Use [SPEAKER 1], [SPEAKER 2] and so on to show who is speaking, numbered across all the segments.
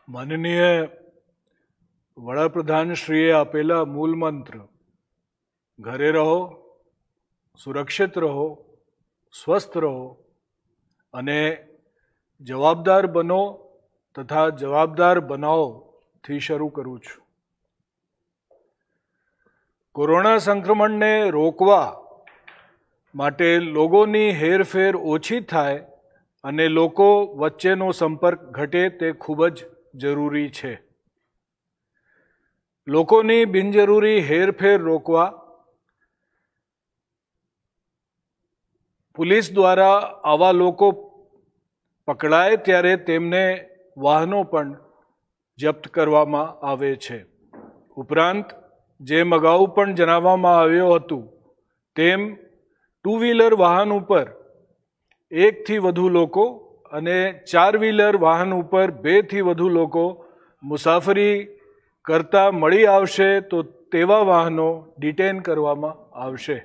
[SPEAKER 1] માનનીય વડાપ્રધાનશ્રીએ આપેલા મૂળ મંત્ર ઘરે રહો, સુરક્ષિત રહો, સ્વસ્થ રહો અને જવાબદાર બનો તથા જવાબદાર બનાવો થી શરૂ કરું છું। કોરોના સંક્રમણને રોકવા માટે લોકોની હેરફેર ઓછી થાય અને લોકો વચ્ચેનો સંપર્ક ઘટે તે ખૂબ જ જરૂરી છે। લોકોની બિનજરૂરી હેરફેર રોકવા પોલીસ દ્વારા આવા લોકો પકડાય ત્યારે તેમને વાહનો પણ જપ્ત કરવામાં આવે છે। ઉપરાંત જેમ અગાઉ પણ જણાવવામાં આવ્યું હતું તેમ ટુ વ્હીલર વાહન ઉપર એકથી વધુ લોકો અને ચાર વ્હીલર વાહન ઉપર બેથી વધુ લોકો મુસાફરી કરતા મળી આવશે તો તેવા વાહનો ડિટેન કરવામાં આવશે।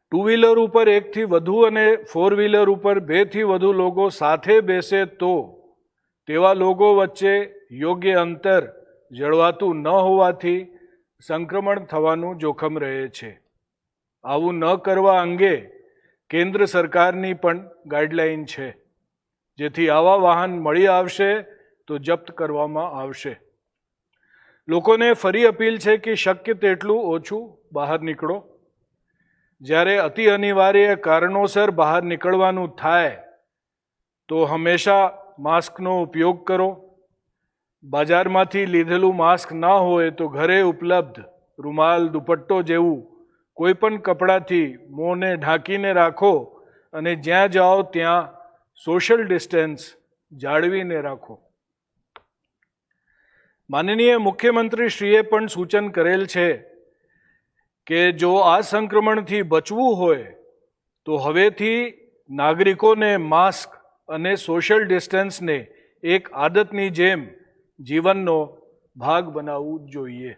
[SPEAKER 1] ટુ વ્હીલર ઉપર એકથી વધુ અને ફોર વ્હીલર ઉપર બેથી વધુ લોકો સાથે બેસે તો તેવા લોકો વચ્ચે યોગ્ય અંતર જળવાતું ન હોવાથી સંક્રમણ થવાનું જોખમ રહે છે। આવું ન કરવા અંગે કેન્દ્ર સરકારની પણ ગાઈડલાઈન છે, જેથી આવા વાહન મળી આવશે તો જપ્ત કરવામાં આવશે। લોકોને ફરી અપીલ છે કે શક્ય તેટલું ઓછું બહાર નીકળો। જ્યારે અતિ અનિવાર્ય કારણોસર બહાર નીકળવાનું થાય તો હંમેશા માસ્કનો ઉપયોગ કરો। બજારમાંથી લીધેલું માસ્ક ના હોય તો ઘરે ઉપલબ્ધ રૂમાલ, દુપટ્ટો જેવું કોઈ પણ કપડાથી મોંને ઢાંકીને રાખો અને જ્યાં જાઓ ત્યાં સોશિયલ ડિસ્ટન્સ જાળવીને રાખો। માનનીય મુખ્યમંત્રીશ્રીએ પણ સૂચન કરેલ છે કે જો આ સંક્રમણથી બચવું હોય તો હવેથી નાગરિકોને માસ્ક અને સોશિયલ ડિસ્ટન્સને એક આદતની જેમ જીવનનો ભાગ બનાવવું જોઈએ।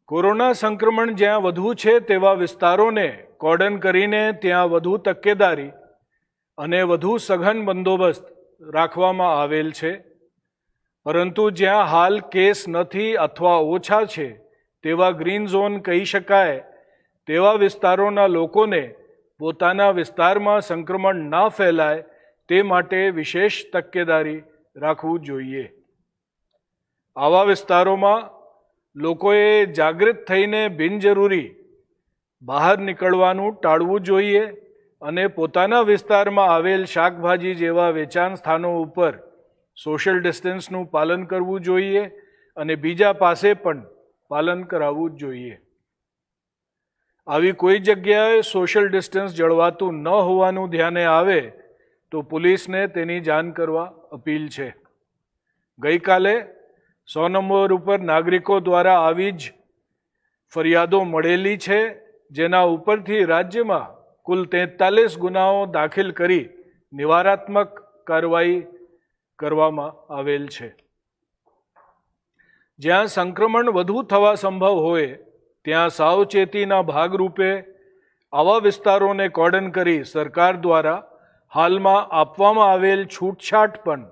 [SPEAKER 1] કોરોના સંક્રમણ જ્યાં વધુ છે તેવા વિસ્તારોને કોર્ડન કરીને ત્યાં વધુ તકેદારી અને વધુ સઘન બંદોબસ્ત રાખવામાં આવેલ છે, પરંતુ જ્યાં હાલ કેસ નથી અથવા ઓછા છે તેવા ગ્રીન ઝોન કહી શકાય તેવા વિસ્તારોના લોકોને પોતાના વિસ્તારમાં સંક્રમણ ના ફેલાય તે માટે વિશેષ તકેદારી રાખવું જોઈએ। આવા વિસ્તારોમાં લોકોએ જાગૃત થઈને બિનજરૂરી બહાર નીકળવાનું ટાળવું જોઈએ અને પોતાના વિસ્તારમાં આવેલ શાકભાજી જેવા વેચાણ સ્થાનો ઉપર સોશિયલ ડિસ્ટન્સનું પાલન કરવું જોઈએ અને બીજા પાસે પણ પાલન કરાવવું જોઈએ। આવી કોઈ જગ્યાએ સોશિયલ ડિસ્ટન્સ જળવાતું ન હોવાનું ધ્યાને આવે તો પોલીસને તેની જાણ કરવા અપીલ છે। ગઈકાલે 100 નંબર ઉપર નાગરિકો દ્વારા આવી જ ફરિયાદો મળેલી છે, જેના ઉપરથી રાજ્યમાં કુલ 43 ગુનાઓ દાખલ કરી નિવારાત્મક કાર્યવાહી કરવામાં આવેલ છે। જ્યાં સંક્રમણ વધુ થવા સંભવ હોય ત્યાં સાવચેતીના ભાગરૂપે આવા વિસ્તારોને કોર્ડન કરી સરકાર દ્વારા હાલમાં આપવામાં આવેલ છૂટછાટ પણ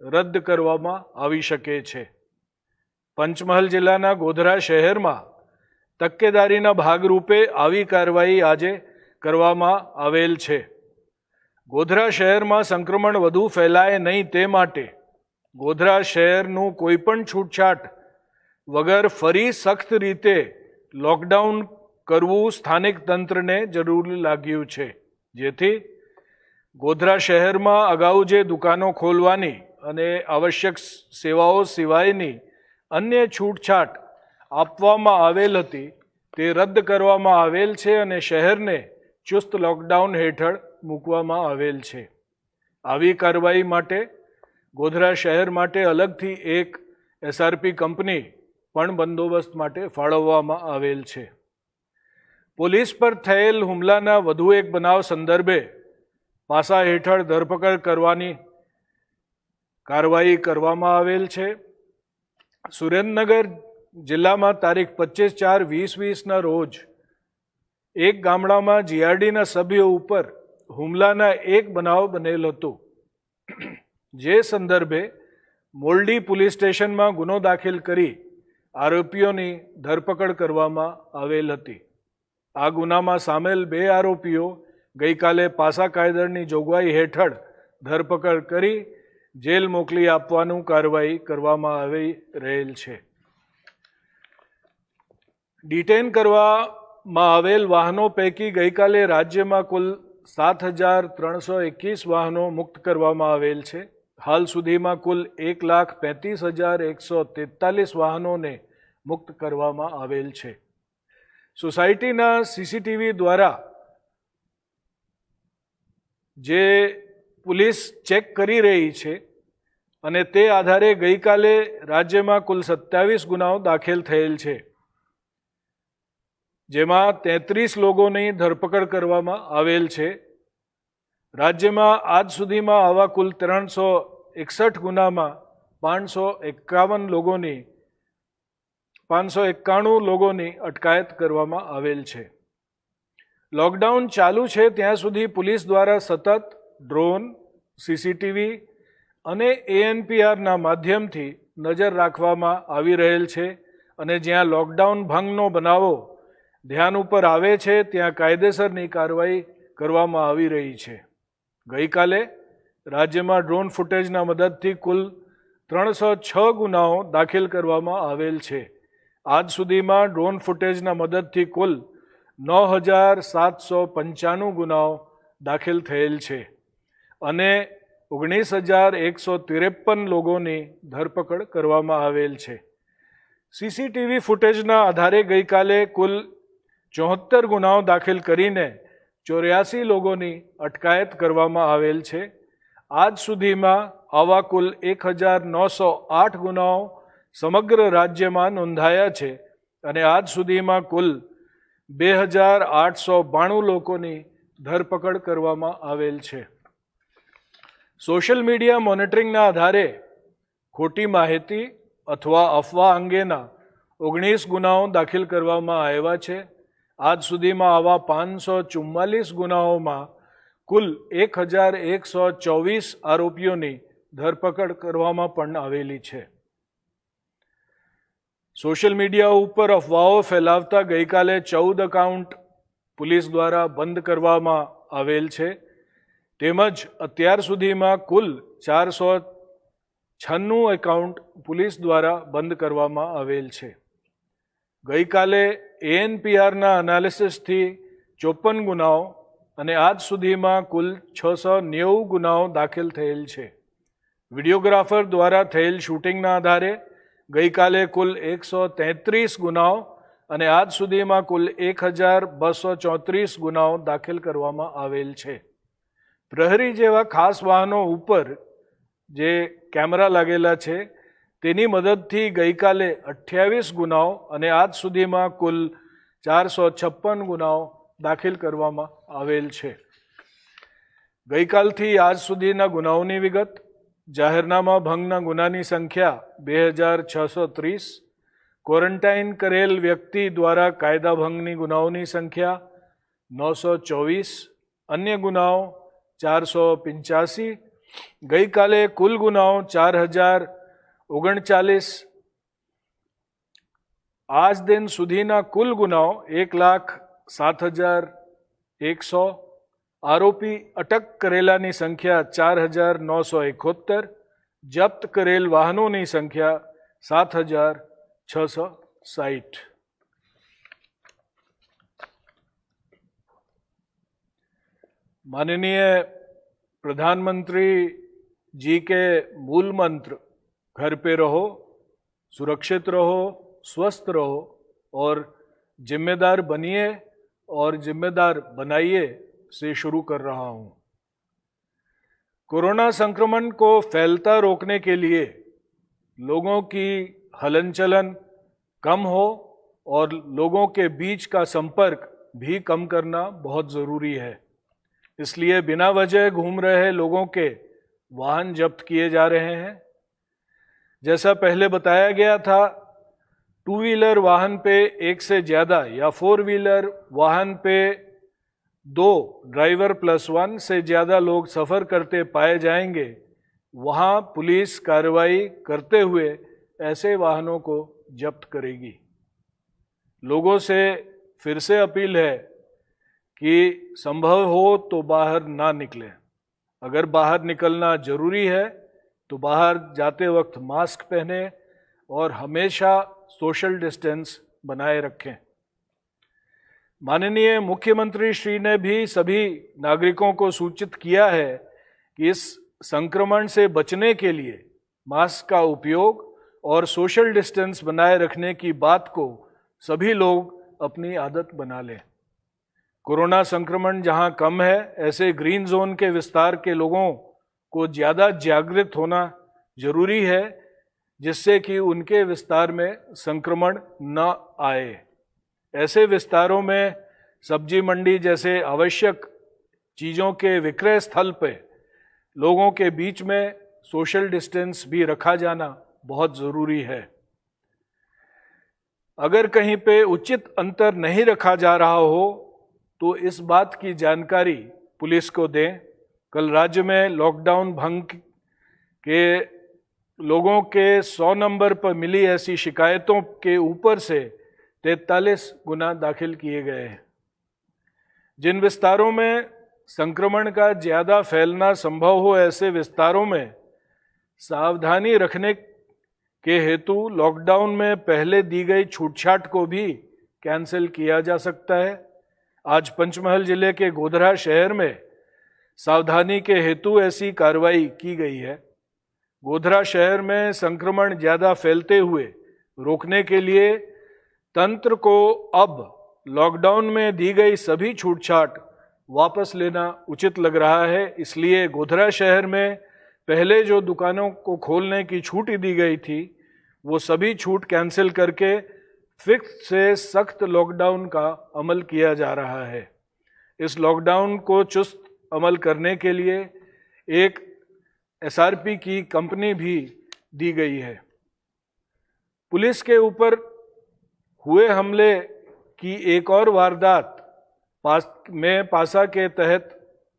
[SPEAKER 1] રદ કરવામાં આવી શકે છે। પંચમહાલ જિલ્લાના ગોધરા શહેરમાં તકેદારીના ભાગરૂપે આવી કાર્યવાહી આજે કરવામાં આવેલ છે। ગોધરા શહેરમાં સંક્રમણ વધુ ફેલાય નહીં તે માટે ગોધરા શહેરનું કોઈ પણ છૂટછાટ વગર ફરી સખ્ત રીતે લોકડાઉન કરવું સ્થાનિક તંત્રને જરૂરી લાગ્યું છે, જેથી ગોધરા શહેરમાં અગાઉ જે દુકાનો ખોલવાની અને આવશ્યક સેવાઓ સિવાયની અન્ય છૂટછાટ આપવામાં આવેલ હતી તે રદ કરવામાં આવેલ છે અને શહેરને ચુસ્ત લોકડાઉન હેઠળ મૂકવામાં આવેલ છે। આવી કાર્યવાહી માટે ગોધરા શહેર માટે અલગથી એક એસઆરપી કંપની પણ બંદોબસ્ત માટે ફાળવવામાં આવેલ છે। પોલીસ પર થયેલ હુમલાના વધુ એક બનાવ સંદર્ભે પાસા હેઠળ ધરપકડ કરવાની કાર્યવાહી કરવામાં આવેલ છે। સુરેન્દ્રનગર જિલ્લામાં તારીખ 25/4/2020ના રોજ એક ગામડામાં જીઆરડીના સભ્યો ઉપર હુમલાના એક બનાવ બનેલ હતો। જે સંદર્ભે મોરડી પોલીસ સ્ટેશનમાં ગુનો દાખલ કરી આરોપીઓની ધરપકડ કરવામાં આવેલ હતી. આ ગુનામાં સામેલ 2 આરોપીઓ ગઈકાલે પાસા કાયદાની જોગવાઈ હેઠળ ધરપકડ કરી જેલ મોકલી આપવાનું કાર્યવાહી કરવામાં આવી રહેલ છે. ડિટેન કરવામાં આવેલ વાહનો પૈકી ગઈકાલે રાજ્યમાં કુલ 7,321 વાહનો મુક્ત કરવામાં આવેલ છે. હાલ સુધીમાં કુલ 1,35,143 વાહનોને મુક્ત કરવામાં આવેલ છે. સોસાયટીના સીસીટીવી દ્વારા જે પોલીસ ચેક કરી રહી છે અને તે આધારે ગઈકાલે રાજ્યમાં કુલ 27 ગુનાઓ દાખલ થયેલ છે, જેમાં 33 લોકોની ધરપકડ કરવામાં આવેલ છે. રાજ્યમાં આજ સુધીમાં આવા કુલ 361 ગુનામાં 591 લોકોની અટકાયત કરવામાં આવેલ છે. લોકડાઉન ચાલુ છે ત્યાં સુધી પોલીસ દ્વારા સતત ડ્રોન, સીસીટીવી અને ANPRના માધ્યમથી નજર રાખવામાં આવી રહેલ છે અને જ્યાં લોકડાઉન ભંગનો બનાવો ધ્યાન ઉપર આવે છે ત્યાં કાયદેસરની કાર્યવાહી કરવામાં આવી રહી છે. ગઈકાલે રાજ્યમાં ડ્રોન ફૂટેજના મદદથી કુલ 306 ગુનાઓ દાખલ કરવામાં આવેલ છે. આજ સુધીમાં ડ્રોન ફૂટેજના મદદથી કુલ 9,795 ગુનાઓ દાખલ થયેલ છે અને 19,153 લોકોની ધરપકડ કરવામાં આવેલ છે. સીસીટીવી ફૂટેજના આધારે ગઈકાલે કુલ 74 ગુનાઓ દાખલ કરીને 84 લોકોની અટકાયત કરવામાં આવેલ છે. આજ સુધીમાં આવા કુલ 1,908 ગુનાઓ સમગ્ર રાજ્યમાં નોંધાયા છે અને આજ સુધીમાં કુલ 2,892 લોકોની ધરપકડ કરવામાં આવેલ છે. સોશિયલ મીડિયા મોનિટરિંગના આધારે ખોટી માહિતી અથવા અફવા અંગેના 19 ગુનાઓ દાખલ કરવામાં આવ્યા છે. આજ સુધીમાં આવા 544 ગુનાઓમાં કુલ 1,124 આરોપીઓની ધરપકડ કરવામાં પણ આવેલી છે. સોશિયલ મીડિયા ઉપર અફવાઓ ફેલાવતા ગઈકાલે 14 એકાઉન્ટ પોલીસ દ્વારા બંધ કરવામાં આવેલ છે, તેમજ અત્યાર સુધીમાં કુલ 496 એકાઉન્ટ પોલીસ દ્વારા બંધ કરવામાં આવેલ છે. ગઈકાલે ANPRના એનાલિસિસથી 54 ગુનાઓ અને આજ સુધીમાં કુલ 690 ગુનાઓ દાખલ થયેલ છે. વિડીયોગ્રાફર દ્વારા થયેલ શૂટિંગના આધારે ગઈકાલે કુલ 133 ગુનાઓ અને આજ સુધીમાં કુલ 1,234 ગુનાઓ દાખલ કરવામાં આવેલ છે. પ્રહરી જેવા ખાસ વાહનો ઉપર જે કેમેરા લાગેલા છે તેની મદદથી ગઈકાલે 28 ગુનાઓ અને આજ સુધીમાં કુલ 456 ગુનાઓ દાખલ કરવામાં આવેલ છે. ગઈકાલથી આજ સુધીના ગુનાઓની વિગત: જાહેરનામા ભંગના ગુનાની સંખ્યા 2,630, ક્વોરન્ટાઇન કરેલ વ્યક્તિ દ્વારા કાયદા ભંગની ગુનાઓની સંખ્યા 924, અન્ય ગુનાઓ 485. ગઈકાલે કુલ ગુનાઓ 4,039. આજ દિન સુધીના કુલ ગુનાઓ 1,07,100. આરોપી અટક કરેલાની સંખ્યા 4,971. જપ્ત કરેલ વાહનોની સંખ્યા 7,660. माननीय प्रधानमंत्री जी के मूल मंत्र घर पे रहो, सुरक्षित रहो, स्वस्थ रहो और जिम्मेदार बनिए और जिम्मेदार बनाइए से शुरू कर रहा हूँ. कोरोना संक्रमण को फैलता रोकने के लिए लोगों की हलन चलन कम हो और लोगों के बीच का संपर्क भी कम करना बहुत ज़रूरी है. इसलिए बिना वजह घूम रहे लोगों के वाहन जब्त किए जा रहे हैं. जैसा पहले बताया गया था, 2 व्हीलर वाहन पे 1 से ज़्यादा या 4 व्हीलर वाहन पे 2 ड्राइवर +1 से ज़्यादा लोग सफ़र करते पाए जाएंगे, वहाँ पुलिस कार्रवाई करते हुए ऐसे वाहनों को जब्त करेगी। लोगों से फिर से अपील है कि संभव हो तो बाहर ना निकलें। अगर बाहर निकलना जरूरी है तो बाहर जाते वक्त मास्क पहने और हमेशा सोशल डिस्टेंस बनाए रखें। माननीय मुख्यमंत्री श्री ने भी सभी नागरिकों को सूचित किया है कि इस संक्रमण से बचने के लिए मास्क का उपयोग और सोशल डिस्टेंस बनाए रखने की बात को सभी लोग अपनी आदत बना लें। कोरोना संक्रमण जहां कम है, ऐसे ग्रीन जोन के विस्तार के लोगों को ज़्यादा जागृत होना जरूरी है, जिससे कि उनके विस्तार में संक्रमण न आए। ऐसे विस्तारों में सब्जी मंडी जैसे आवश्यक चीज़ों के विक्रय स्थल पे लोगों के बीच में सोशल डिस्टेंस भी रखा जाना बहुत ज़रूरी है। अगर कहीं पे उचित अंतर नहीं रखा जा रहा हो तो इस बात की जानकारी पुलिस को दें। कल राज्य में लॉकडाउन भंग के लोगों के 100 नंबर पर मिली ऐसी शिकायतों के ऊपर से 43 गुना दाखिल किए गए हैं। जिन विस्तारों में संक्रमण का ज़्यादा फैलना संभव हो, ऐसे विस्तारों में सावधानी रखने के हेतु लॉकडाउन में पहले दी गई छूटछाट को भी कैंसिल किया जा सकता है। आज पंचमहल जिले के गोधरा शहर में सावधानी के हेतु ऐसी कार्रवाई की गई है। गोधरा शहर में संक्रमण ज़्यादा फैलते हुए रोकने के लिए तंत्र को अब लॉकडाउन में दी गई सभी छूटछाट वापस लेना उचित लग रहा है। इसलिए गोधरा शहर में पहले जो दुकानों को खोलने की छूट दी गई थी, वो सभी छूट कैंसिल करके फिक्स से सख्त लॉकडाउन का अमल किया जा रहा है। इस लॉकडाउन को चुस्त अमल करने के लिए एक एसआरपी की कंपनी भी दी गई है। पुलिस के ऊपर हुए हमले की एक और वारदात में पासा के तहत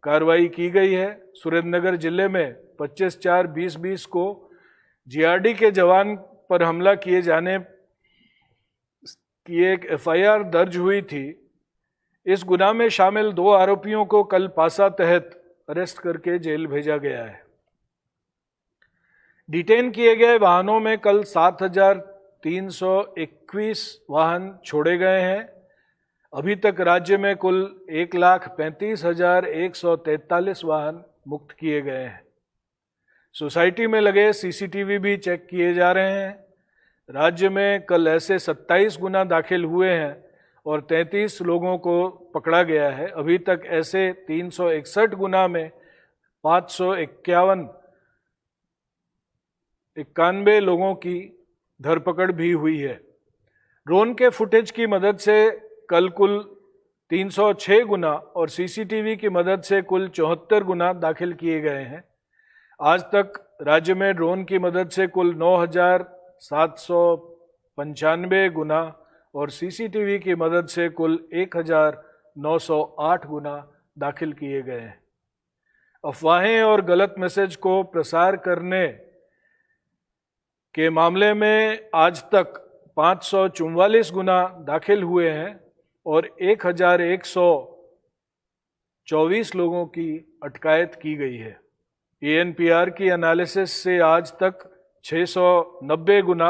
[SPEAKER 1] कार्रवाई की गई है। सुरेंद्रनगर जिले में 25/4/2020 को जीआरडी के जवान पर हमला किए जाने की एक एफआईआर दर्ज हुई थी। इस गुनाह में शामिल 2 आरोपियों को कल पासा तहत अरेस्ट करके जेल भेजा गया है। डिटेन किए गए वाहनों में कल 7,321 वाहन छोड़े गए हैं। अभी तक राज्य में कुल 1,35,143 वाहन मुक्त किए गए हैं। सोसाइटी में लगे सीसीटीवी भी चेक किए जा रहे हैं। राज्य में कल ऐसे 27 गुना दाखिल हुए हैं और 33 लोगों को पकड़ा गया है। अभी तक ऐसे 361 गुना में 591 लोगों की धरपकड़ भी हुई है। ड्रोन के फुटेज की मदद से कल कुल 306 गुना और सीसीटीवी की मदद से कुल 74 गुना दाखिल किए गए हैं। आज तक राज्य में ड्रोन की मदद से कुल 9,795 गुना और सीसीटीवी की मदद से कुल 1,908 गुना दाखिल किए गए हैं। अफवाहें और गलत मैसेज को प्रसार करने के मामले में आज तक 544 गुना दाखिल हुए हैं और 1,124 लोगों की अटकायत की गई है। एएनपीआर की एनालिसिस से आज तक 690 गुना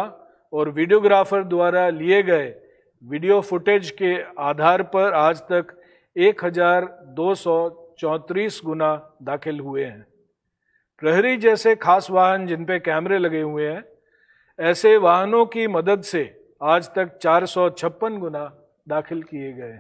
[SPEAKER 1] और वीडियोग्राफर द्वारा लिए गए वीडियो फुटेज के आधार पर आज तक 1,234 गुना दाखिल हुए हैं। प्रहरी जैसे खास वाहन जिन पे कैमरे लगे हुए हैं, ऐसे वाहनों की मदद से आज तक 456 गुना दाखिल किए गए।